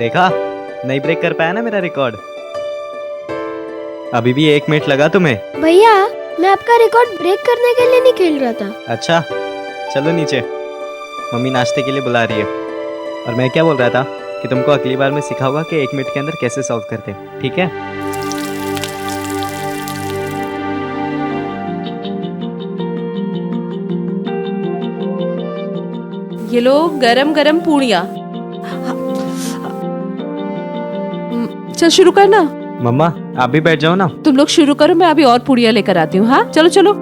देखा, नहीं ब्रेक कर पाया ना मेरा रिकॉर्ड। अभी भी 1 मिनट लगा तुम्हें। भैया मैं आपका रिकॉर्ड ब्रेक करने के लिए नहीं खेल रहा था। अच्छा चलो नीचे, मम्मी नाश्ते के लिए बुला रही है। और मैं क्या बोल रहा था कि तुमको अगली बार मैं सिखाऊंगा कि 1 मिनट के अंदर कैसे सॉल्व करते हैं, ठीक है? ये लो गरम गरम पूड़ियाँ। चल शुरू करना। मम्मा आप भी बैठ जाओ ना। तुम लोग शुरू करो, मैं अभी और पूड़ियाँ लेकर आती हूँ। हाँ चलो चलो।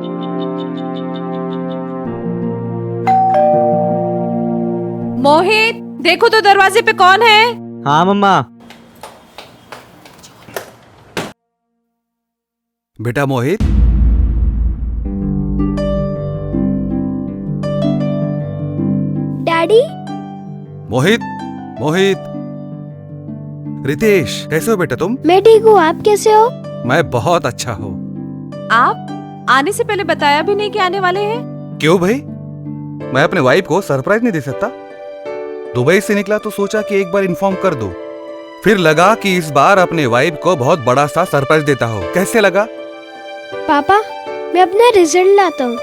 मोहित देखो तो दरवाजे पे कौन है। हाँ मम्मा। बेटा मोहित, डैडी मोहित, मोहित। रितेश, कैसे हो बेटा तुम? मैं ठीक हूँ, आप कैसे हो? मैं बहुत अच्छा हूँ। आप आने से पहले बताया भी नहीं कि आने वाले हैं। क्यों भाई? मैं अपने वाइफ को सरप्राइज नहीं दे सकता? दुबई से निकला तो सोचा कि एक बार इन्फॉर्म कर दो, फिर लगा कि इस बार अपने वाइफ को बहुत बड़ा सा सरप्राइज देता हो। कैसे लगा? पापा मैं अपना रिजल्ट लाता हूँ।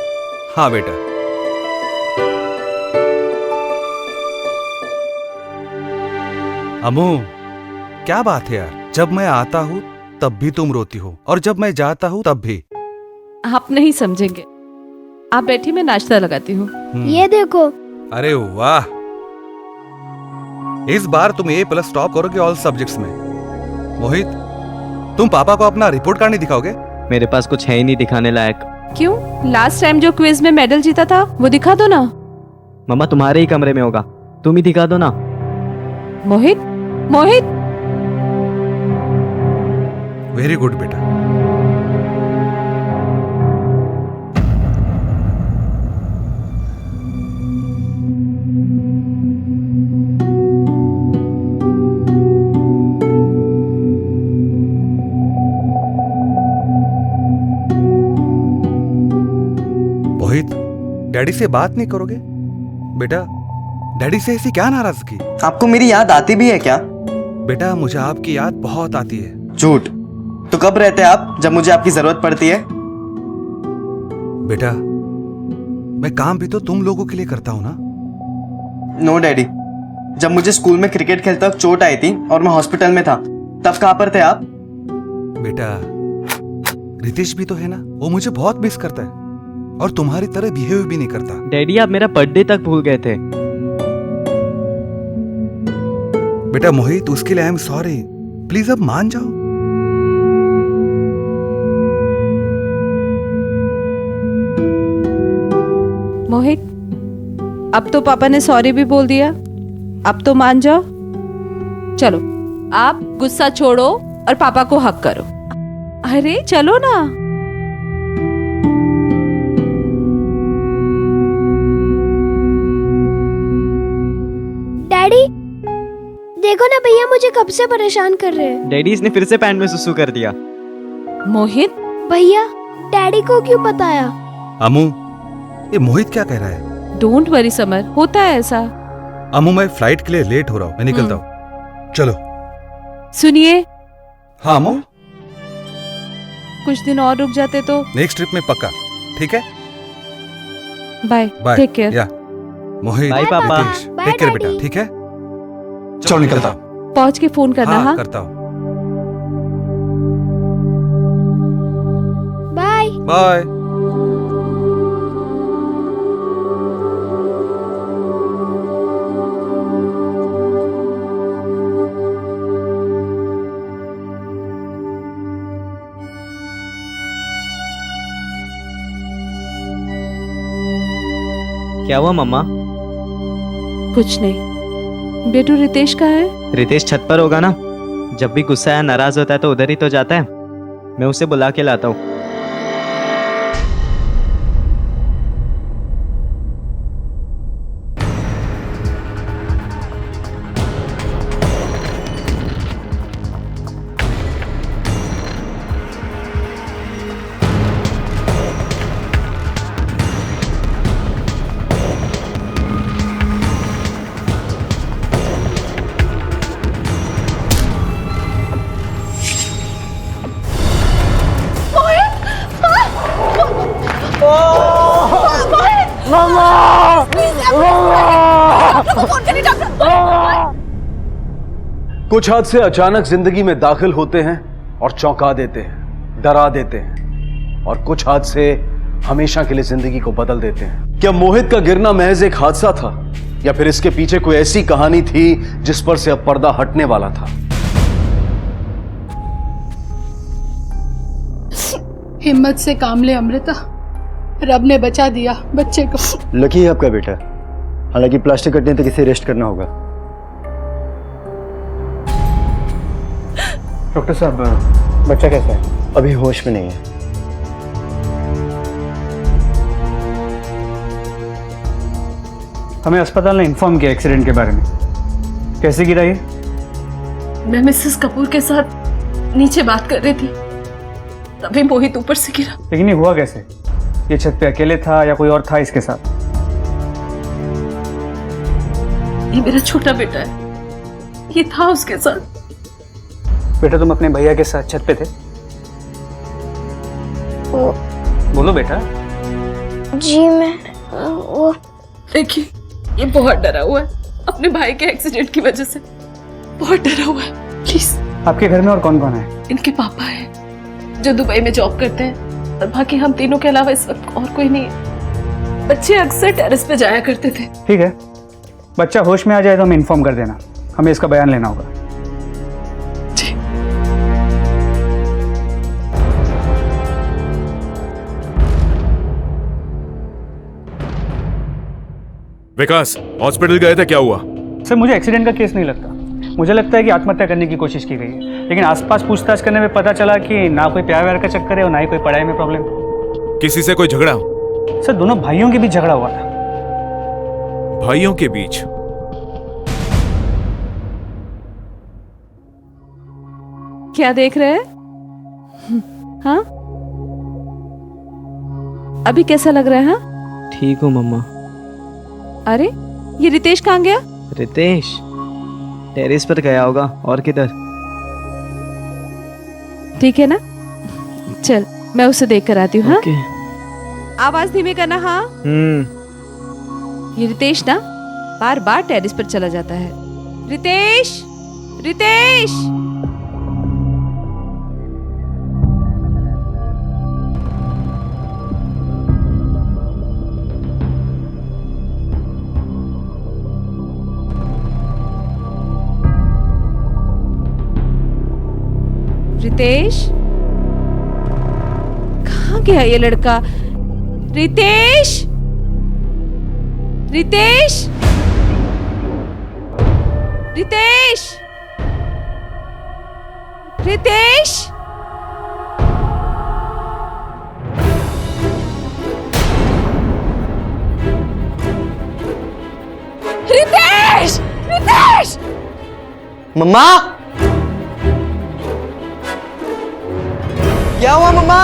हाँ बेटा। अमू, क्या बात है यार, जब मैं आता हूँ तब भी तुम रोती हो और जब मैं जाता हूँ तब भी। आप नहीं समझेंगे, आप बैठी, मैं नाश्ता लगाती हूँ। ये देखो। अरे वाह, इस बार तुम A+ टॉप करोगे ऑल सब्जेक्ट्स में। मोहित, तुम पापा को अपना रिपोर्ट कार्ड नहीं दिखाओगे? मेरे पास कुछ है ही नहीं दिखाने लायक। क्यों? लास्ट टाइम जो क्विज में मेडल जीता था वो दिखा दो ना। मम्मा तुम्हारे ही कमरे में होगा, तुम ही दिखा दो ना। मोहित, मोहित। वेरी गुड बेटा। मोहित, डैडी से बात नहीं करोगे? बेटा, डैडी से ऐसी क्या नाराजगी? आपको मेरी याद आती भी है क्या? बेटा, मुझे आपकी याद बहुत आती है। झूठ। तो कब रहते हैं आप जब मुझे आपकी जरूरत पड़ती है? बेटा, मैं काम भी तो तुम लोगों के लिए करता हूं ना। नो डैडी, जब मुझे स्कूल में क्रिकेट खेलते वक्त चोट आई थी और मैं हॉस्पिटल में था, तब कहाँ पर थे आप? बेटा, रितेश भी तो है ना, वो मुझे बहुत मिस करता है और तुम्हारी तरह बिहेव भी नहीं करता। डैडी आप मेरा बर्थडे तक भूल गए थे। बेटा मोहित, उसके लिए आई एम सॉरी, प्लीज अब मान जाओ। मोहित, अब तो पापा ने सॉरी भी बोल दिया, अब तो मान जाओ। चलो आप गुस्सा छोड़ो और पापा को हक करो। अरे चलो ना। डैडी देखो ना, भैया मुझे कब से परेशान कर रहे हैं। डैडी इसने फिर से पैंट में सुसु कर दिया। मोहित, भैया डैडी को क्यों बताया? अमू, ये मोहित क्या कह रहा है? डोंट वरी समर, होता है ऐसा। अमू, मैं फ्लाइट के लिए लेट हो रहा हूँ, मैं निकलता हूँ। चलो। सुनिए, हाँ अमू, कुछ दिन और रुक जाते तो। नेक्स्ट ट्रिप में पक्का, ठीक है? Bye, bye. Take care. या मोहित, बाय पापा। Ritesh, bye take care daddy. बेटा, ठीक है? चलो निकलता हूँ। पहुंच के फोन करना। हाँ करता हूँ। बाय। बाय। क्या हुआ मम्मा? कुछ नहीं। बेटू रितेश कहाँ है? रितेश छत पर होगा ना, जब भी गुस्सा या नाराज होता है तो उधर ही तो जाता है। मैं उसे बुला के लाता हूँ। कुछ हादसे अचानक जिंदगी में दाखिल होते हैं और चौंका देते हैं, डरा देते हैं, और कुछ हादसे हमेशा के लिए जिंदगी को बदल देते हैं। क्या मोहित का गिरना महज एक हादसा था, या फिर इसके पीछे कोई ऐसी कहानी थी जिस पर से अब पर्दा हटने वाला था? हिम्मत से काम ले अमृता, रब ने बचा दिया बच्चे को। लकी है आपका बेटा, हालांकि प्लास्टिक कटने तक इसे रेस्ट करना होगा। डॉक्टर साहब, बच्चा कैसा है? अभी होश में नहीं है। हमें अस्पताल ने इन्फॉर्म किया एक्सीडेंट के बारे में। कैसे गिरा ये? मैं मिसेस कपूर के साथ नीचे बात कर रही थी, तभी मोहित ऊपर से गिरा। लेकिन ये हुआ कैसे? ये छत पे अकेले था या कोई और था इसके साथ? ये मेरा छोटा बेटा है, ये था उसके साथ। बेटा तुम अपने भैया के साथ छत पे थे? बोलो बेटा। जी मैं वो देखिए, ये बहुत डरा हुआ है अपने भाई के एक्सीडेंट की वजह से, बहुत डरा हुआ है। प्लीज। आपके घर में और कौन कौन है? इनके पापा हैं जो दुबई में जॉब करते हैं, और बाकी हम तीनों के अलावा इस वक्त और कोई नहीं है। बच्चे अक्सर टेरेस पे जाया करते थे। ठीक है, बच्चा होश में आ जाए तो हमें इन्फॉर्म कर देना, हमें इसका बयान लेना होगा। विकास, हॉस्पिटल गए थे, क्या हुआ? सर मुझे एक्सीडेंट का केस नहीं लगता, मुझे लगता है कि आत्महत्या करने की कोशिश की गई है। लेकिन आसपास पूछताछ करने में पता चला कि ना कोई प्यार व्यार का चक्कर है और ना ही कोई पढ़ाई में प्रॉब्लम। किसी से कोई झगड़ा? सर दोनों भाइयों के बीच झगड़ा हुआ था। भाइयों के बीच? क्या देख रहे हैं? हाँ, अभी कैसा लग रहा है? हाँ, ठीक हूँ मम्मा। अरे ये रितेश कहाँ गया? रितेश टेरेस पर गया होगा, और किधर? ठीक है ना, चल मैं उसे देख कर आती हूँ। हाँ, ओके। आवाज धीमी करना। हाँ, ये रितेश ना बार बार टेरेस पर चला जाता है। रितेश, रितेश। रितेश, कहाँ गया ये लड़का? रितेश, रितेश, रितेश, रितेश। रितेश, रितेश। मम्मा, क्या हुआ मम्मा?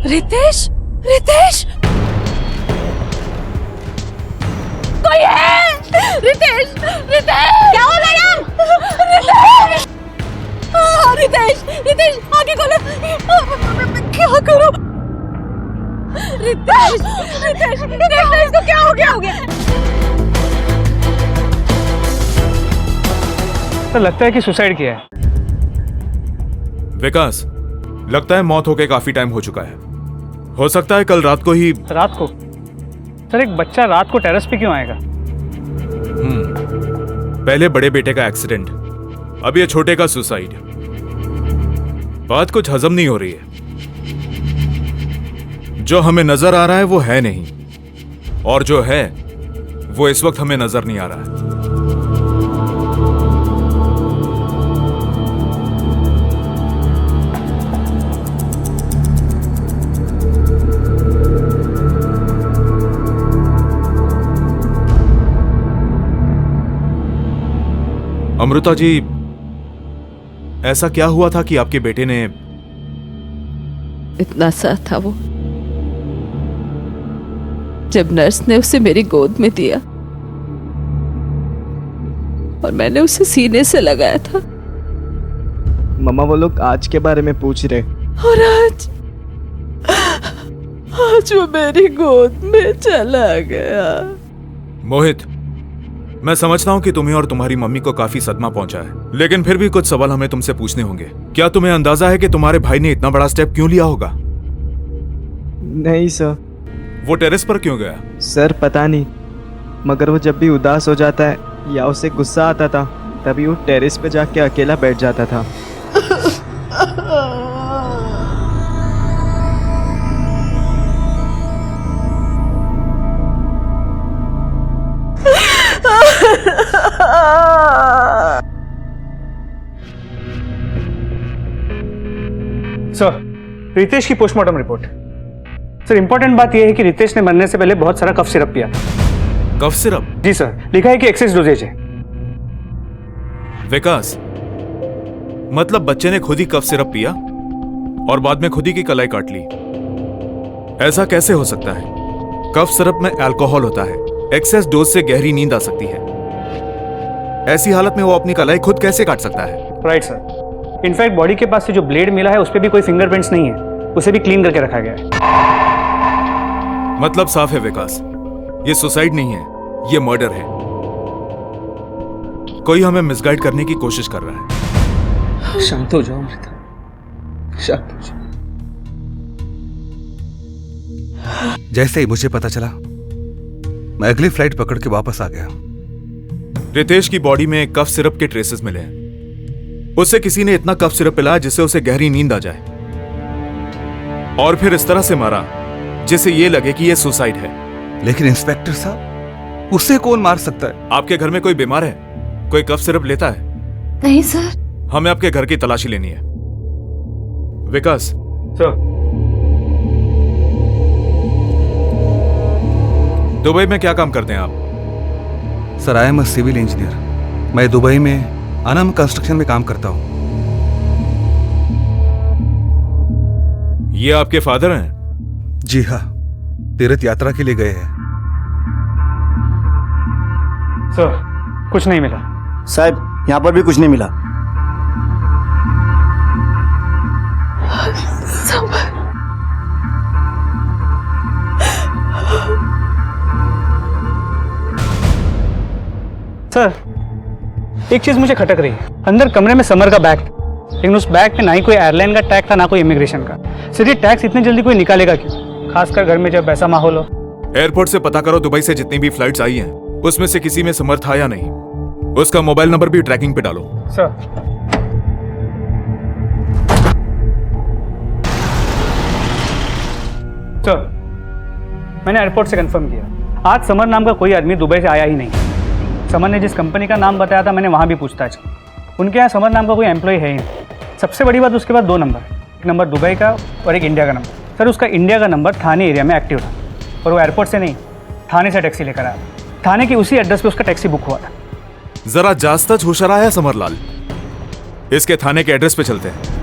रितेश, रितेश, कोई है? रितेश, रितेश, क्या हो मैडम? रितेश, रितेश, रितेश, आगे खोलो। क्या करो? रितेश, रितेश, रितेश को क्या हो गया? तो लगता है कि सुसाइड किया है। विकास, लगता है मौत होके काफी टाइम हो चुका है। हो सकता है कल रात को ही। रात को? सर एक बच्चा रात को टेरेस पे क्यों आएगा? पहले बड़े बेटे का एक्सीडेंट, अब ये छोटे का सुसाइड। बात कुछ हजम नहीं हो रही है। जो हमें नजर आ रहा है वो है नहीं, और जो है वो इस वक्त हमें नजर नहीं आ रहा है। अमृता जी, ऐसा क्या हुआ था कि आपके बेटे ने? इतना सा था वो, जब नर्स ने उसे मेरी गोद में दिया और मैंने उसे सीने से लगाया था। मम्मा वो लोग आज के बारे में पूछ रहे। और आज आज वो मेरी गोद में चला गया। मोहित, मैं समझता हूँ कि तुम्हें और तुम्हारी मम्मी को काफी सदमा पहुंचा है, लेकिन फिर भी कुछ सवाल हमें तुमसे पूछने होंगे। क्या तुम्हें अंदाजा है कि तुम्हारे भाई ने इतना बड़ा स्टेप क्यों लिया होगा? नहीं सर। वो टेरेस पर क्यों गया? सर पता नहीं, मगर वो जब भी उदास हो जाता है या उसे गुस्सा आता था तभी वो टेरेस पे जाके अकेला बैठ जाता था। सर, रितेश की पोस्टमार्टम रिपोर्ट। सर, इंपॉर्टेंट बात यह है कि रितेश ने मरने से पहले बहुत सारा कफ सिरप पिया था। Cough syrup? जी सर, लिखा है कि एक्सेस डोजेज है। विकास, मतलब बच्चे ने खुद ही कफ सिरप पिया और बाद में खुद ही की कलाई काट ली? ऐसा कैसे हो सकता है? कफ सिरप में अल्कोहल होता है, एक्सेस डोज से गहरी नींद आ सकती है। ऐसी हालत में वो अपनी कलाई खुद कैसे काट सकता है? Right sir. इनफैक्ट बॉडी के पास से जो ब्लेड मिला है उस पर भी कोई फिंगरप्रिंट्स नहीं है, उसे भी क्लीन करके रखा गया है। मतलब साफ है विकास, ये सुसाइड नहीं है, ये मर्डर है। कोई हमें मिसगाइड करने की कोशिश कर रहा है। शांत हो जाओ अमृता, शांत हो जाओ। जैसे ही मुझे पता चला मैं अगली फ्लाइट पकड़ के वापस आ गया। रितेश की बॉडी में कफ सिरप के ट्रेसेस मिले हैं। उससे किसी ने इतना कफ सिरप पिलाया जिससे उसे गहरी नींद आ जाए और फिर इस तरह से मारा जिससे ये लगे कि ये सुसाइड है। लेकिन इंस्पेक्टर साहब, उसे कौन मार सकता है? आपके घर में कोई बीमार है? कोई कफ सिरप लेता है? नहीं सर। हमें आपके घर की तलाशी लेनी है। विकास सर, दुबई में क्या काम करते हैं आप? Sir, I am a civil engineer. मैं दुबई में अनम कंस्ट्रक्शन में काम करता हूं। ये आपके फादर हैं? जी हाँ, तीर्थ यात्रा के लिए गए हैं। सर, कुछ नहीं मिला। साहब, यहाँ पर भी कुछ नहीं मिला। सर, एक चीज मुझे खटक रही है। अंदर कमरे में समर का बैग था, लेकिन उस बैग पे ना ही कोई एयरलाइन का टैग था ना कोई इमिग्रेशन का। सर, ये टैक्स इतनी जल्दी कोई निकालेगा क्यों, खासकर घर में जब ऐसा माहौल हो? एयरपोर्ट से पता करो दुबई से जितनी भी फ्लाइट्स आई हैं उसमें से किसी में समर था या नहीं। उसका मोबाइल नंबर भी ट्रैकिंग पे डालो। सर, सर, मैंने एयरपोर्ट से कंफर्म किया, आज समर नाम का कोई आदमी दुबई से आया ही नहीं। समर ने जिस कंपनी का नाम बताया था मैंने वहाँ भी पूछताछ की, उनके यहाँ समर नाम का कोई एम्प्लॉय है ही नहीं। सबसे बड़ी बात, उसके बाद 2 नंबर, एक नंबर दुबई का और एक इंडिया का नंबर। सर, उसका इंडिया का नंबर थाने एरिया में एक्टिव था और वो एयरपोर्ट से नहीं थाने से टैक्सी लेकर आया। थाने की उसी एड्रेस पे उसका टैक्सी बुक हुआ था। जरा जास्ता होशियार है समरलाल, इसके थाने के एड्रेस पे चलते हैं।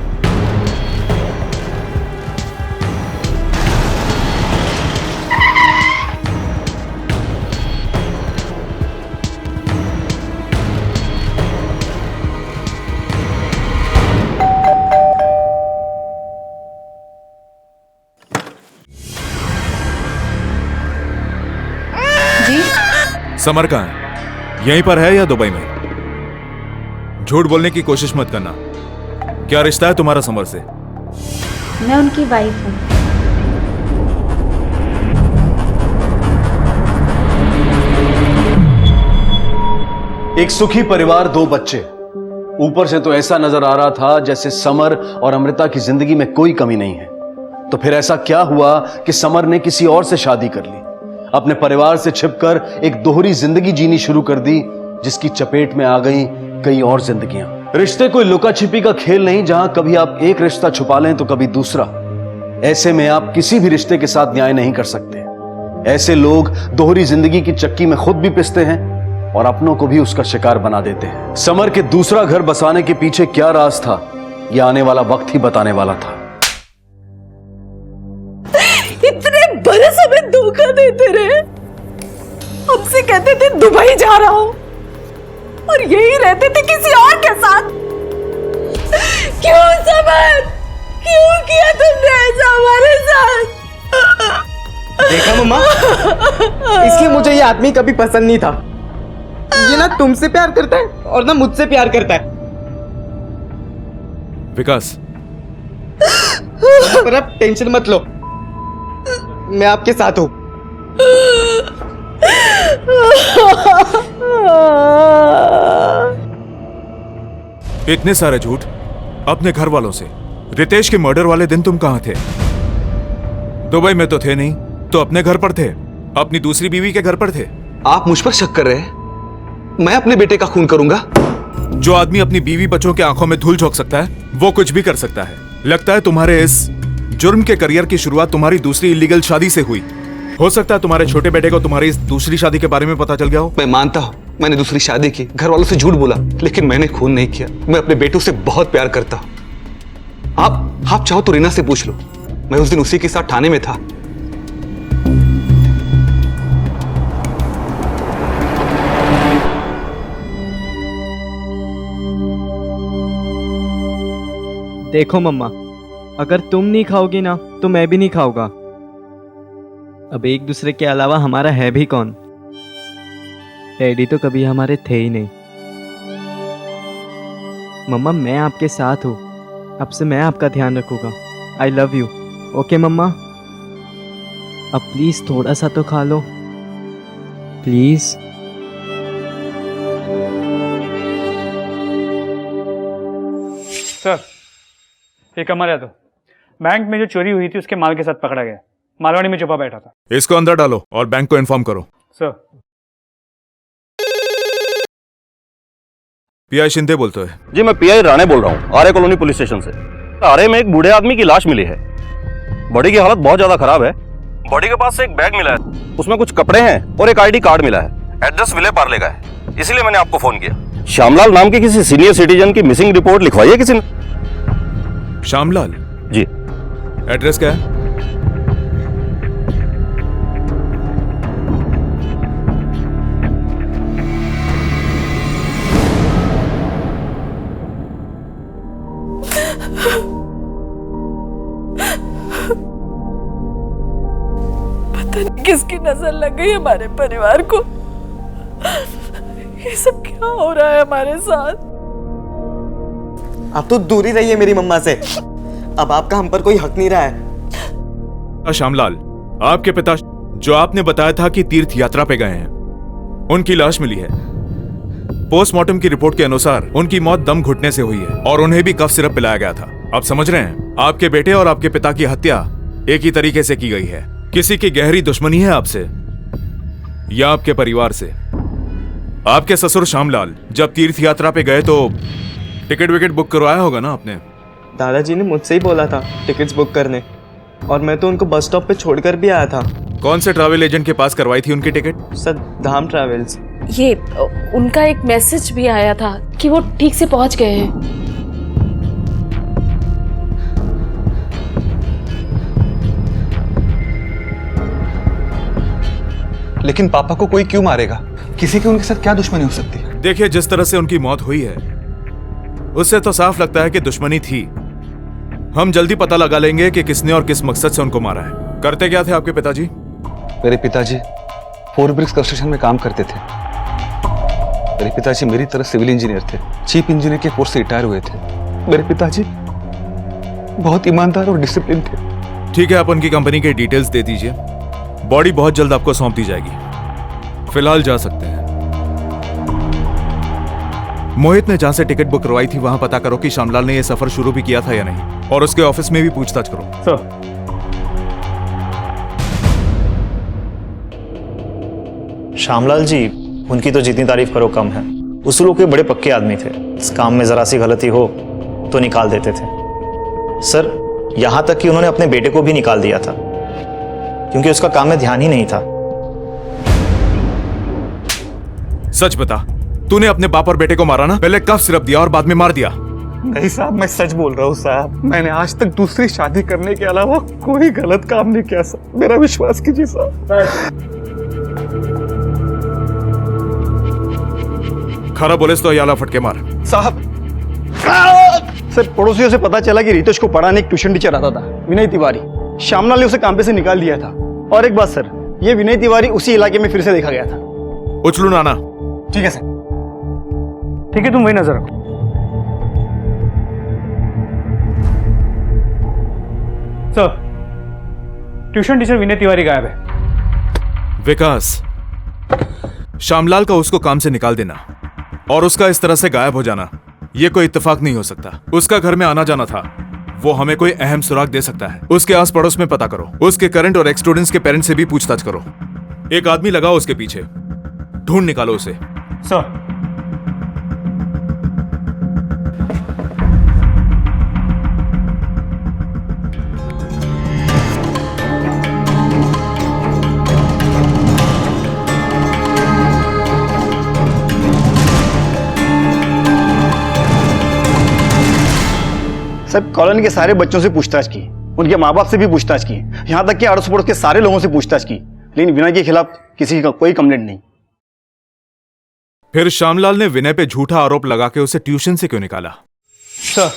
समर कहाँ है? यहीं पर है या दुबई में? झूठ बोलने की कोशिश मत करना। क्या रिश्ता है तुम्हारा समर से? मैं उनकी वाइफ हूँ। एक सुखी परिवार, 2 बच्चे। ऊपर से तो ऐसा नजर आ रहा था जैसे समर और अमृता की जिंदगी में कोई कमी नहीं है। तो फिर ऐसा क्या हुआ कि समर ने किसी और से शादी कर ली, अपने परिवार से छिपकर एक दोहरी जिंदगी जीनी शुरू कर दी, जिसकी चपेट में आ गई कई और जिंदगियां। रिश्ते कोई लुका छिपी का खेल नहीं, जहां कभी आप एक रिश्ता छुपा लें तो कभी दूसरा। ऐसे में आप किसी भी रिश्ते के साथ न्याय नहीं कर सकते। ऐसे लोग दोहरी जिंदगी की चक्की में खुद भी पिसते हैं और अपनों को भी उसका शिकार बना देते हैं। समर के दूसरा घर बसाने के पीछे क्या राज था, यह आने वाला वक्त ही बताने वाला था। इतने बरस हमें धोखा देते रहे, हमसे कहते थे दुबई जा रहा हूं और यही रहते थे किसी और के साथ। क्यों समर, क्यों किया तुमने ऐसा हमारे साथ? मम्मा, इसलिए मुझे ये आदमी कभी पसंद नहीं था। ये ना तुमसे प्यार करता है और ना मुझसे प्यार करता है। विकास, पर आप टेंशन मत लो, मैं आपके साथ हूँ। इतने सारे झूठ अपने घर वालों से। रितेश के मर्डर वाले दिन तुम कहां थे? दुबई में तो थे नहीं, तो अपने घर पर थे, अपनी दूसरी बीवी के घर पर थे। आप मुझ पर शक कर रहे हैं? मैं अपने बेटे का खून करूंगा? जो आदमी अपनी बीवी बच्चों के आंखों में धूल झोंक सकता है, वो कुछ भी कर सकता है। लगता है तुम्हारे इस जुर्म के करियर की शुरुआत तुम्हारी दूसरी इलीगल शादी से हुई। हो सकता है तुम्हारे छोटे बेटे को तुम्हारी इस दूसरी शादी के बारे में पता चल गया हो। मैं मानता हूँ मैंने दूसरी शादी की, घर वालों से झूठ बोला, लेकिन मैंने खून नहीं किया। मैं अपने बेटों से बहुत प्यार करता हूँ। आप चाहो तो रीना से पूछ लो, मैं उस दिन उसी के साथ थाने में था। देखो मम्मा, अगर तुम नहीं खाओगी ना तो मैं भी नहीं खाऊंगा। अब एक दूसरे के अलावा हमारा है भी कौन? डैडी तो कभी हमारे थे ही नहीं। मम्मा, मैं आपके साथ हूँ, अब से मैं आपका ध्यान रखूंगा। I love you. ओके मम्मा, अब प्लीज थोड़ा सा तो खा लो, प्लीज। सर, एक हमारे तो बैंक में जो चोरी हुई थी उसके माल के साथ पकड़ा गया। मालवाड़ी में छुपा बैठा था। इसको अंदर डालो और बैंक को इन्फॉर्म करो। सर। पीआई शिंदे बोलते हैं। जी, मैं पीआई राणे बोल रहा हूँ, आरे कॉलोनी पुलिस स्टेशन से। आरे में एक बूढ़े आदमी की लाश मिली है। बॉडी की हालत बहुत ज्यादा खराब है। बॉडी के पास से एक बैग मिला है, उसमें कुछ कपड़े हैं और एक आईडी कार्ड मिला है। एड्रेस विले पार्ले का है, इसीलिए मैंने आपको फोन किया। श्यामलाल नाम के किसी सीनियर सिटीजन की मिसिंग रिपोर्ट लिखवाई है किसी ने? श्यामलाल जी। एड्रेस क्या है? पता नहीं किसकी नजर लग गई हमारे परिवार को। ये सब क्या हो रहा है हमारे साथ? आप तो दूर ही रहिए मेरी मम्मा से। अब आपका हम पर कोई हक नहीं रहा है। श्यामलाल, आपके पिता जो आपने बताया था कि तीर्थ यात्रा पे गए हैं, उनकी लाश मिली है। पोस्टमार्टम की रिपोर्ट के अनुसार उनकी मौत दम घुटने से हुई है और उन्हें भी कफ सिरप पिलाया गया था। आप समझ रहे हैं, आपके बेटे और आपके पिता की हत्या एक ही तरीके से की गई है। किसी की गहरी दुश्मनी है आपसे या आपके परिवार से। आपके ससुर श्यामलाल जब तीर्थ यात्रा पे गए तो टिकट विकेट बुक करवाया होगा ना आपने? दादाजी ने मुझसे ही बोला था टिकट्स बुक करने, और मैं तो उनको बस स्टॉप पे छोड़कर भी आया था। कौन से ट्रैवल एजेंट के पास करवाई थी उनकी टिकट? सर, धाम ट्रैवल्स। ये उनका एक मैसेज भी आया था कि वो ठीक से पहुंच गए हैं। लेकिन पापा को कोई क्यों मारेगा? किसी की उनके साथ क्या दुश्मनी हो सकती है? देखिए, जिस तरह से उनकी मौत हुई है उससे तो साफ लगता है कि दुश्मनी थी। हम जल्दी पता लगा लेंगे कि किसने और किस मकसद से उनको मारा है। करते क्या थे आपके पिताजी? मेरे पिताजी फोरब्रिक्स कंस्ट्रक्शन में काम करते थे। मेरे पिताजी मेरी तरह सिविल इंजीनियर थे, चीफ इंजीनियर के कोर्स से रिटायर हुए थे। मेरे पिताजी बहुत ईमानदार और डिसिप्लिन थे। ठीक है, आप उनकी कंपनी के डिटेल्स दे दीजिए। बॉडी बहुत जल्द आपको सौंप दी जाएगी। फिलहाल जा सकते हैं। मोहित ने जहां से टिकट बुक करवाई थी वहां पता करो कि श्यामलाल ने यह सफर शुरू भी किया था या नहीं, और उसके ऑफिस में भी पूछताछ करो। सर। श्यामलाल जी, उनकी तो जितनी तारीफ करो कम है। उसूलों के बड़े पक्के आदमी थे। इस काम में जरा सी गलती हो तो निकाल देते थे। सर, यहां तक कि उन्होंने अपने बेटे को भी निकाल दिया था क्योंकि उसका काम में ध्यान ही नहीं था। सच बता, तूने अपने बाप और बेटे को मारा ना? पहले कफ सिरप दिया और बाद में मार दिया। नहीं साहब, मैं सच बोल रहा हूँ साहब। मैंने आज तक दूसरी शादी करने के अलावा कोई गलत काम नहीं किया साहब। मेरा विश्वास कीजिए साहब। खरा बोले तो याला फटके मार। साहब, सर, पड़ोसियों से पता चला कि रितेश को पढ़ाने एक ट्यूशन टीचर आता था, विनय तिवारी। श्यामलाल ने उसे काम पे से निकाल दिया था। और एक बात सर, ये विनय तिवारी उसी इलाके में फिर से देखा गया था। उछलू नाना। ठीक है सर। ठीक है, तुम वही नजर रखो। Sir, tuition teacher Vinay Tiwari गायब है। विकास, श्यामलाल का उसको काम से निकाल देना और उसका इस तरह से गायब हो जाना, यह कोई इत्तेफाक नहीं हो सकता। उसका घर में आना जाना था, वो हमें कोई अहम सुराग दे सकता है। उसके आस पड़ोस में पता करो, उसके करंट और एक्स स्टूडेंट्स के पेरेंट्स से भी पूछताछ करो। एक आदमी लगाओ उसके पीछे, ढूंढ निकालो उसे। सर, सब कॉलोनी के सारे बच्चों से पूछताछ की, उनके माँ बाप से भी पूछताछ की, यहाँ तक कि अड़ोस पड़ोस के सारे लोगों से पूछताछ की, लेकिन विनय के खिलाफ किसी का कोई कंप्लेंट नहीं। फिर श्यामलाल ने विनय पे झूठा आरोप लगा के उसे ट्यूशन से क्यों निकाला? सर,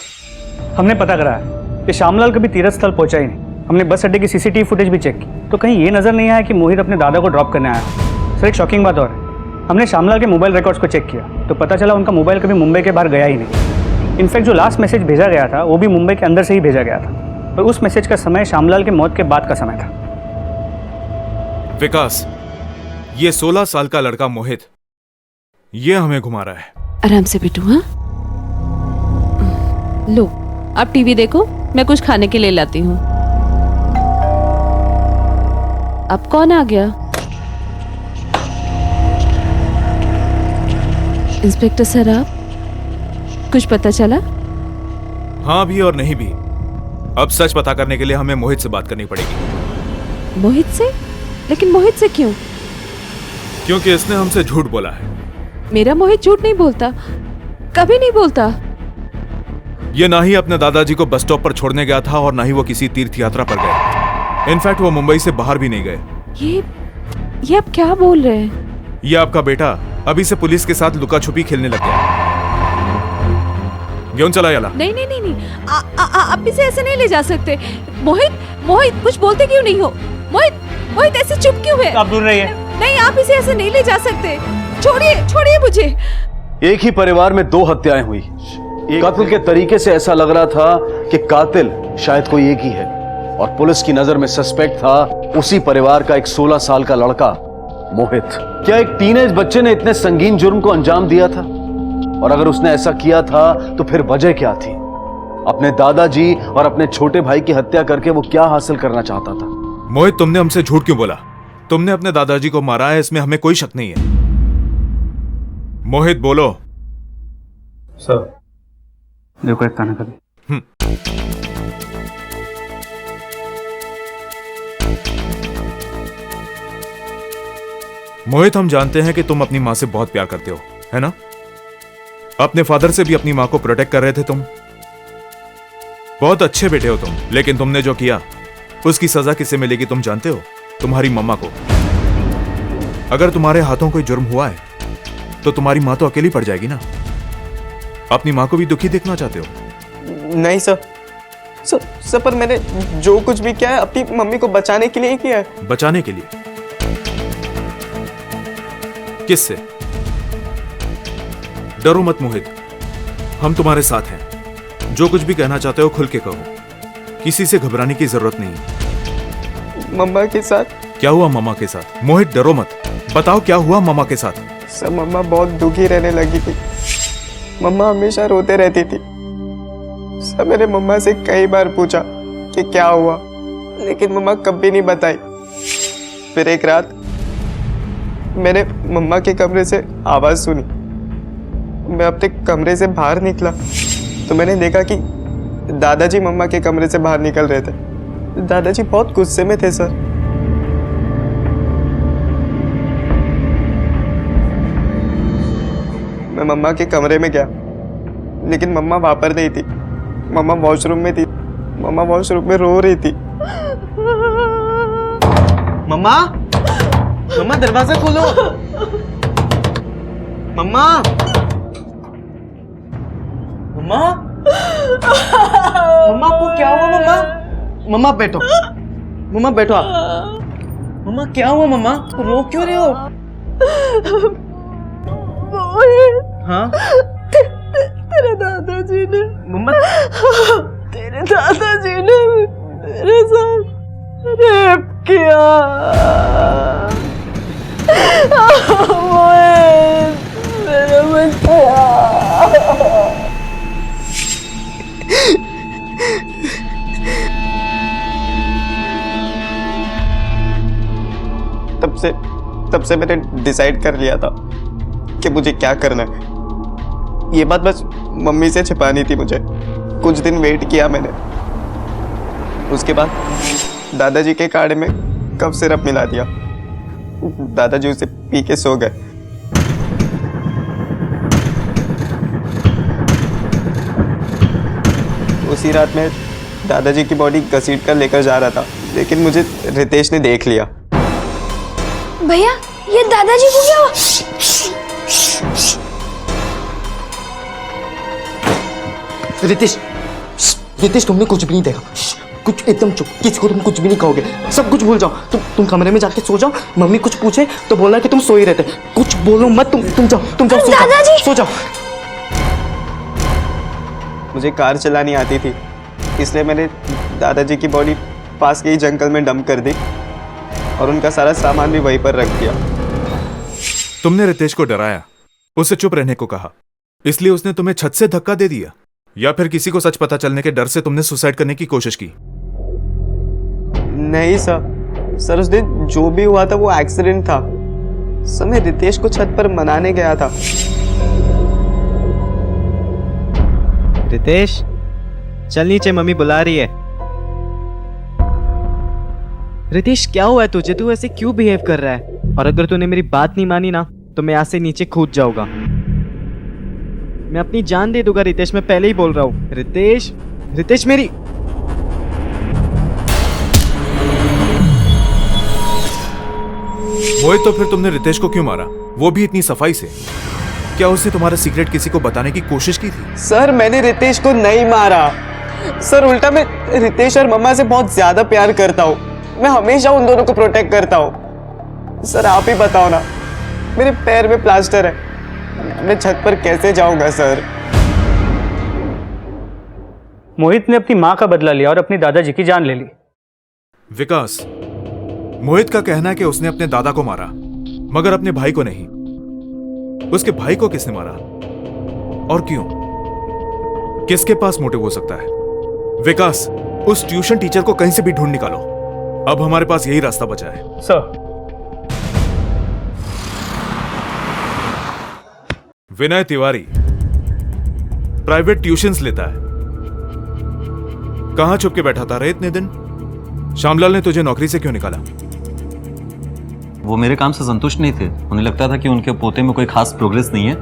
हमने पता करा है कि श्यामलाल कभी तीर्थ स्थल पहुंचा ही नहीं। हमने बस अड्डे की सीसीटीवी फुटेज भी चेक की, तो कहीं ये नजर नहीं आया कि मोहित अपने दादा को ड्रॉप करने आया। सर, एक शॉकिंग बात और है, हमने श्यामलाल के मोबाइल रिकॉर्ड्स को चेक किया तो पता चला उनका मोबाइल कभी मुंबई के बाहर गया ही नहीं। इनफैक्ट जो लास्ट मैसेज भेजा गया था वो भी मुंबई के अंदर से ही भेजा गया था, और उस मैसेज का समय श्यामलाल के मौत के बाद का समय था। विकास, ये 16 साल का लड़का मोहित ये हमें घुमा रहा है। आराम से बेटू। हाँ, लो आप टीवी देखो, मैं कुछ खाने के लिए लाती हूँ। अब कौन आ गया? इंस्पेक्टर सर, आप कुछ पता चला? हाँ भी और नहीं भी। अब सच पता करने के लिए हमें मोहित से बात करनी पड़ेगी। मोहित से? लेकिन मोहित से क्यों? क्योंकि इसने हमसे झूठ बोला है। मेरा मोहित झूठ नहीं बोलता, कभी नहीं बोलता। ये ना ही अपने दादाजी को बस स्टॉप पर छोड़ने गया था और ना ही वो किसी तीर्थ यात्रा पर गए। इनफैक्ट वो मुंबई से बाहर भी नहीं गए। ये आप क्या बोल रहे हैं? ये आपका बेटा अभी से पुलिस के साथ लुका छुपी खेलने लग गया। क्यों चला याला? नहीं नहीं नहीं नहीं, आप इसे ऐसे नहीं ले जा सकते। मोहित कुछ बोलते क्यों नहीं हो? मोहित ऐसे चुप क्यों है? आप दूर रहिए। नहीं, आप इसे ऐसे नहीं ले जा सकते। छोड़िए मुझे। एक ही परिवार में 2 हत्याएं हुई। कातिल के तरीके से ऐसा लग रहा था कि कातिल शायद कोई एक ही है, और पुलिस की नजर में सस्पेक्ट था उसी परिवार का एक 16 साल का लड़का मोहित। क्या एक टीनेज बच्चे ने इतने संगीन जुर्म को अंजाम दिया था? और अगर उसने ऐसा किया था तो फिर वजह क्या थी? अपने दादाजी और अपने छोटे भाई की हत्या करके वो क्या हासिल करना चाहता था? मोहित, तुमने हमसे झूठ क्यों बोला? तुमने अपने दादाजी को मारा है, इसमें हमें कोई शक नहीं है। मोहित बोलो। सर, देखो एक खाना कभी। मोहित, हम जानते हैं कि तुम अपनी माँ से बहुत प्यार करते हो, है ना? अपने फादर से भी अपनी माँ को प्रोटेक्ट कर रहे थे तुम। बहुत अच्छे बेटे हो तुम, लेकिन तुमने जो किया उसकी सजा किसे मिलेगी तुम जानते हो? तुम्हारी मम्मा को। अगर तुम्हारे हाथों कोई जुर्म हुआ है तो तुम्हारी माँ तो अकेली पड़ जाएगी ना। अपनी माँ को भी दुखी देखना चाहते हो? नहीं सर, पर मैंने जो कुछ भी किया है अपनी मम्मी को बचाने के लिए ही किया है। बचाने के लिए? किससे? डरो मत मोहित, हम तुम्हारे साथ हैं। जो कुछ भी कहना चाहते हो खुल के कहो, किसी से घबराने की जरूरत नहीं। मम्मा के साथ? क्या हुआ मम्मा के साथ? मोहित डरो मत, बताओ क्या हुआ मम्मा के साथ? सर, मम्मा बहुत दुखी रहने लगी थी। मम्मा हमेशा रोते रहती थी। सर, मैंने मम्मा से कई बार पूछा कि क्या हुआ, लेकिन मम्मा कभी नहीं बताई। फिर एक रात मैंने मम्मा के कमरे से आवाज सुनी। मैं अपने कमरे से बाहर निकला तो मैंने देखा कि दादाजी मम्मा के कमरे से बाहर निकल रहे थे। दादाजी बहुत गुस्से में थे सर। मैं मम्मा के कमरे में गया, लेकिन मम्मा वहां पर नहीं थी। मम्मा वॉशरूम में थी। मम्मा वॉशरूम में रो रही थी। मम्मा, मम्मा दरवाजा खोलो। मम्मा, मम्मा, मम्मा को क्या हुआ? मम्मा, मम्मा बैठो, मम्मा बैठो आप। मम्मा क्या हुआ मम्मा, रो क्यों रहे हो? हाँ तेरे दादाजी ने मम्मा, तेरे दादाजी ने मेरे साथ रेप किया। मेरा बच्चा। तब से मैंने डिसाइड कर लिया था कि मुझे क्या करना है। ये बात बस मम्मी से छिपानी थी मुझे। कुछ दिन वेट किया मैंने, उसके बाद दादाजी के काढ़े में कफ सिरप मिला दिया। दादाजी उसे पी के सो गए। उसी रात में दादाजी की बॉडी घसीट कर लेकर जा रहा था, लेकिन मुझे रितेश ने देख लिया। भैया ये दादाजी को क्या हुआ? रितेश तुमने कुछ भी नहीं देखा, कुछ एकदम चुप, किसी को तुम कुछ भी नहीं कहोगे, सब कुछ भूल जाओ। तुम कमरे में जाके सो जाओ, मम्मी कुछ पूछे तो बोलना कि तुम सो ही रहते, कुछ बोलो मत। तुम जाओ सो जाओ। मुझे कार चलानी आती थी, इसलिए मैंने दादाजी की बॉडी पास के ही जंगल में डंप कर दी और उनका सारा सामान भी वहीं पर रख दिया। तुमने रितेश को डराया, उसे चुप रहने को कहा, इसलिए उसने तुम्हें छत से धक्का दे दिया, या फिर किसी को सच पता चलने के डर से तुमने सुसाइड करने की कोशिश की? नहीं सर, उस दिन जो भी हुआ था वो एक्सीडेंट था। सर मैं रितेश को छत पर मनाने गया था। रितेश चल नीचे, मम्मी बुला रही है। रितेश क्या हुआ है तुझे, तू ऐसे क्यों बिहेव कर रहा है? और अगर तूने मेरी बात नहीं मानी ना तो मैं यहाँ से नीचे कूद जाऊंगा। मैं अपनी जान दे दूंगा रितेश, मैं पहले ही बोल रहा हूँ। रितेश मेरी मोहित, तो फिर तुमने रितेश को क्यों मारा, वो भी इतनी सफाई से? क्या उसने तुम्हारा सीक्रेट किसी को बताने की कोशिश की थी? सर मैंने रितेश को नहीं मारा सर, उल्टा मैं रितेश और मम्मा से बहुत ज्यादा प्यार करता हूँ। मैं हमेशा उन दोनों को प्रोटेक्ट करता हूँ। सर आप ही बताओ ना, मेरे पैर में प्लास्टर है, मैं छत पर कैसे जाऊंगा सर? मोहित ने अपनी माँ का बदला लिया और अपनी दादाजी की जान ले ली। विकास, मोहित का कहना है कि उसने अपने दादा को मारा, मगर अपने भाई को नहीं। उसके भाई को किसने मारा और क्यों? किसके पास मोटिव हो सकता है? विकास, उस ट्यूशन टीचर को कहीं से भी ढूंढ निकालो। अब हमारे पास यही रास्ता बचा है। Sir, Vinay Tiwari private tuitions लेता है। कहां छुप के बैठा था रे इतने दिन? श्यामलाल ने तुझे नौकरी से क्यों निकाला? वो मेरे काम से संतुष्ट नहीं थे, उन्हें लगता था कि उनके पोते में कोई खास प्रोग्रेस नहीं है।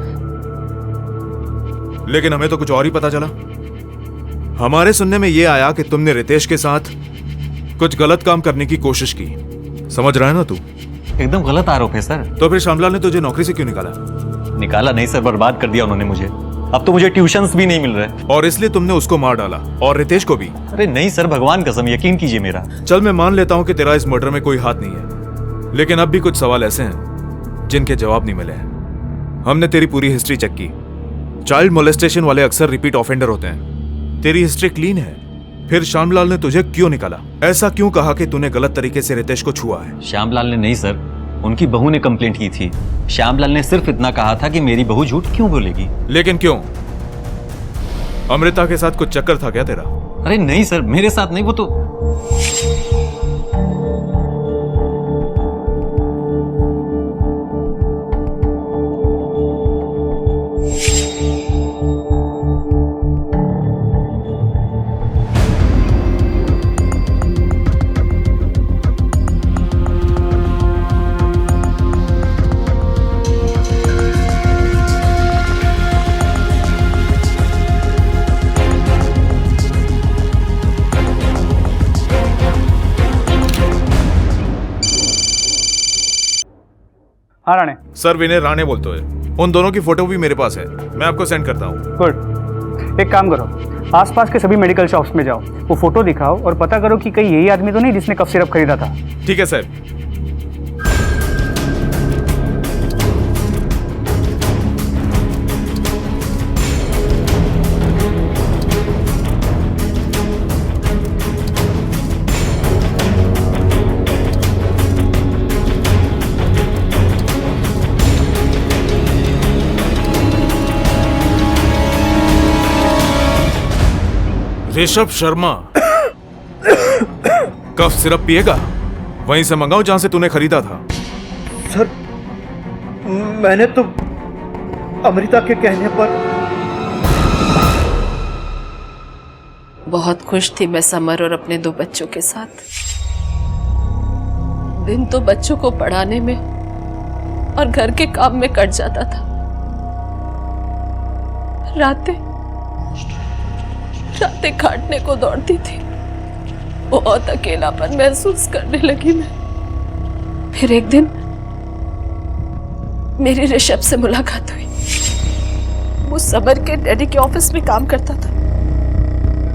लेकिन हमें तो कुछ और ही पता चला। हमारे सुनने में यह आया कि तुमने रितेश के साथ कुछ गलत काम करने की कोशिश की। समझ रहा है ना तू? एकदम गलत आरोप है सर। तो फिर श्यामलाल ने तुझे नौकरी से क्यों निकाला? निकाला नहीं सर, बर्बाद कर दिया उन्होंने मुझे। अब तो मुझे ट्यूशंस भी नहीं मिल रहे। और इसलिए तुमने उसको मार डाला और रितेश को भी? अरे नहीं सर, भगवान कसम, यकीन कीजिए मेरा। चल मैं मान लेता हूं कि तेरा इस मर्डर में कोई हाथ नहीं है, लेकिन अब भी कुछ सवाल ऐसे हैं जिनके जवाब नहीं मिले हैं। हमने तेरी पूरी हिस्ट्री चेक की। चाइल्ड मोलेस्टेशन वाले अक्सर रिपीट ऑफेंडर होते हैं। तेरी हिस्ट्री क्लीन है, फिर श्यामलाल ने तुझे क्यों निकाला? ऐसा क्यों कहा कि तूने गलत तरीके से रितेश को छुआ है? श्यामलाल ने नहीं सर, उनकी बहू ने कंप्लेंट की थी। श्यामलाल ने सिर्फ इतना कहा था कि मेरी बहू झूठ क्यों बोलेगी। लेकिन क्यों? अमृता के साथ कुछ चक्कर था क्या तेरा? अरे नहीं सर, मेरे साथ नहीं, वो तो हाँ राणे। सर विनय राणे बोलते हैं। उन दोनों की फोटो भी मेरे पास है, मैं आपको सेंड करता हूँ। गुड, एक काम करो, आसपास के सभी मेडिकल शॉप्स में जाओ, वो फोटो दिखाओ और पता करो कि कहीं यही आदमी तो नहीं जिसने कफ सिरप खरीदा था। ठीक है sir. Rishabh Sharma cough syrup पिएगा? वहीं से मंगाओ जहां से तूने खरीदा था। सर, मैंने तो अमृता के कहने पर। बहुत खुश थी मैं समर और अपने 2 बच्चों के साथ। दिन तो बच्चों को पढ़ाने में और घर के काम में कट जाता था। रातें काटने को दौड़ती थी। बहुत अकेलापन महसूस करने लगी मैं। फिर एक दिन मेरी ऋषभ से मुलाकात हुई। वो समर के डैडी के ऑफिस में काम करता था।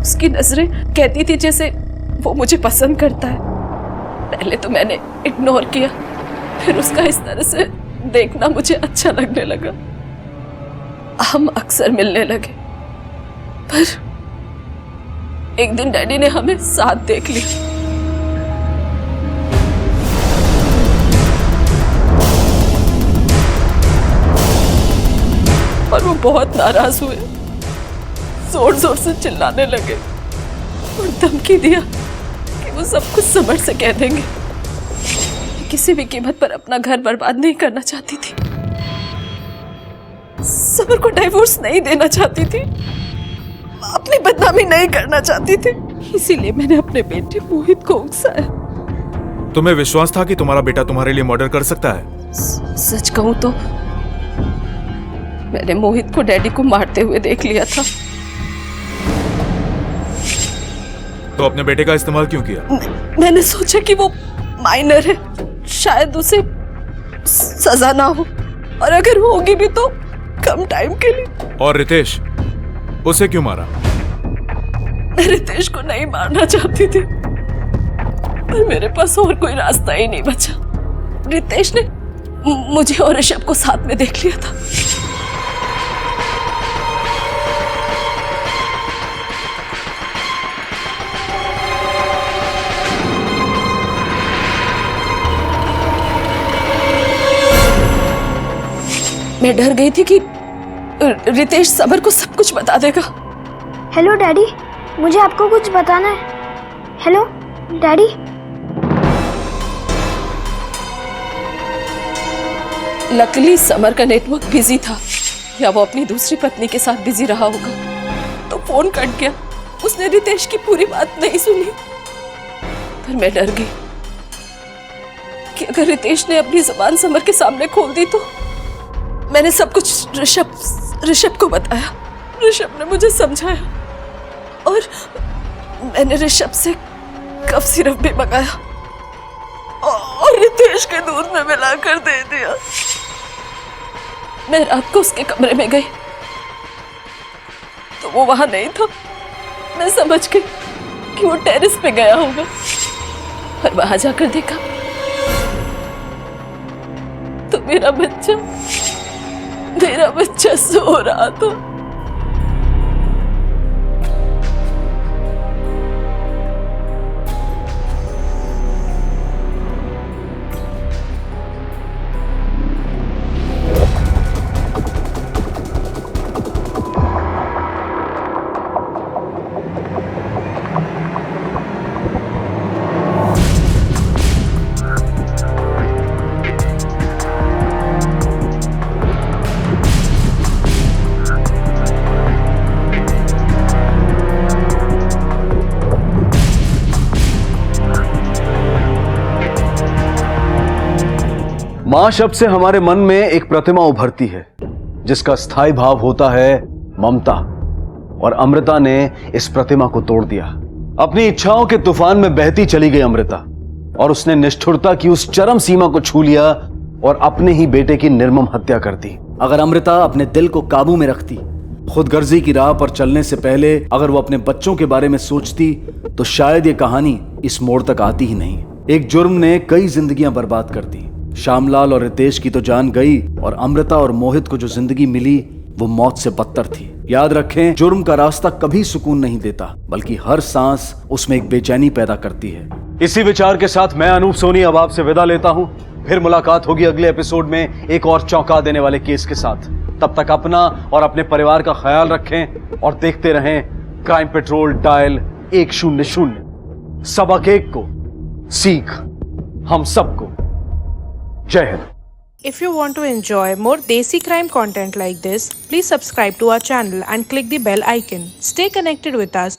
उसकी नजरें कहती थी जैसे वो मुझे पसंद करता है। पहले तो मैंने इग्नोर किया, फिर उसका इस तरह से देखना मुझे अच्छा लगने लगा। हम अक्सर मिलने लगे, पर एक दिन डैडी ने हमें साथ देख लिया। और वो बहुत नाराज हुए, जोर जोर से चिल्लाने लगे और धमकी दिया कि वो सब कुछ समर से कह देंगे। किसी भी कीमत पर अपना घर बर्बाद नहीं करना चाहती थी। समर को डाइवोर्स नहीं देना चाहती थी, अपनी बदनामी नहीं करना चाहती थी। इसीलिए मैंने अपने बेटे मोहित को उकसाया। तुम्हें विश्वास था कि तुम्हारा बेटा तुम्हारे लिए मर्डर कर सकता है? सच कहूं तो मैंने मोहित को डैडी को मारते हुए देख लिया था। तो अपने बेटे का इस्तेमाल क्यों किया? मैंने सोचा कि वो माइनर है, शायद उसे सजा ना हो, और अगर होगी भी तो कम टाइम के लिए। और रितेश, उसे क्यों मारा? मैं रितेश को नहीं मारना चाहती थी, पर मेरे पास और कोई रास्ता ही नहीं बचा। रितेश ने मुझे और ऋषभ को साथ में देख लिया था। मैं डर गई थी कि रितेश समर को सब कुछ बता देगा। हेलो डैडी, मुझे आपको कुछ बताना है। Hello daddy. लकीली समर का नेटवर्क बिजी था, या वो अपनी दूसरी पत्नी के साथ बिजी रहा होगा, तो फोन कट गया। उसने रितेश की पूरी बात नहीं सुनी। पर मैं डर गई कि अगर रितेश ने अपनी जुबान समर के सामने खोल दी तो। मैंने सब कुछ ऋषभ को बताया। ऋषभ ने मुझे समझाया और मैंने ऋषभ से कफ सिरप भी मंगाया और रितेश के दूध में मिलाकर दे दिया। मैं रात को उसके कमरे में गई तो वो वहां नहीं था। मैं समझ गई कि वो टेरेस पे गया होगा, पर वहां जाकर देखा तो मेरा बच्चा सो रहा था। मां शब्द से हमारे मन में एक प्रतिमा उभरती है जिसका स्थायी भाव होता है ममता, और अमृता ने इस प्रतिमा को तोड़ दिया। अपनी इच्छाओं के तूफान में बहती चली गई अमृता, और उसने निष्ठुरता की उस चरम सीमा को छू लिया और अपने ही बेटे की निर्मम हत्या कर दी। अगर अमृता अपने दिल को काबू में रखती, खुदगर्जी की राह पर चलने से पहले अगर वो अपने बच्चों के बारे में सोचती, तो शायद ये कहानी इस मोड़ तक आती ही नहीं। एक जुर्म ने कई जिंदगियां बर्बाद कर दी। श्यामलाल और रितेश की तो जान गई, और अमृता और मोहित को जो जिंदगी मिली वो मौत से बदतर थी। याद रखें, जुर्म का रास्ता कभी सुकून नहीं देता, बल्कि हर सांस उसमें एक बेचैनी पैदा करती है। इसी विचार के साथ मैं अनूप सोनी अब आपसे विदा लेता हूं। फिर मुलाकात होगी अगले एपिसोड में एक और चौंका देने वाले केस के साथ। तब तक अपना और अपने परिवार का ख्याल रखें और देखते रहें क्राइम पेट्रोल डायल 100 सबक एक को सीख हम सबको। जय Hind. If you want to enjoy more Desi crime content like this, please subscribe to our channel and click the bell icon. Stay connected with us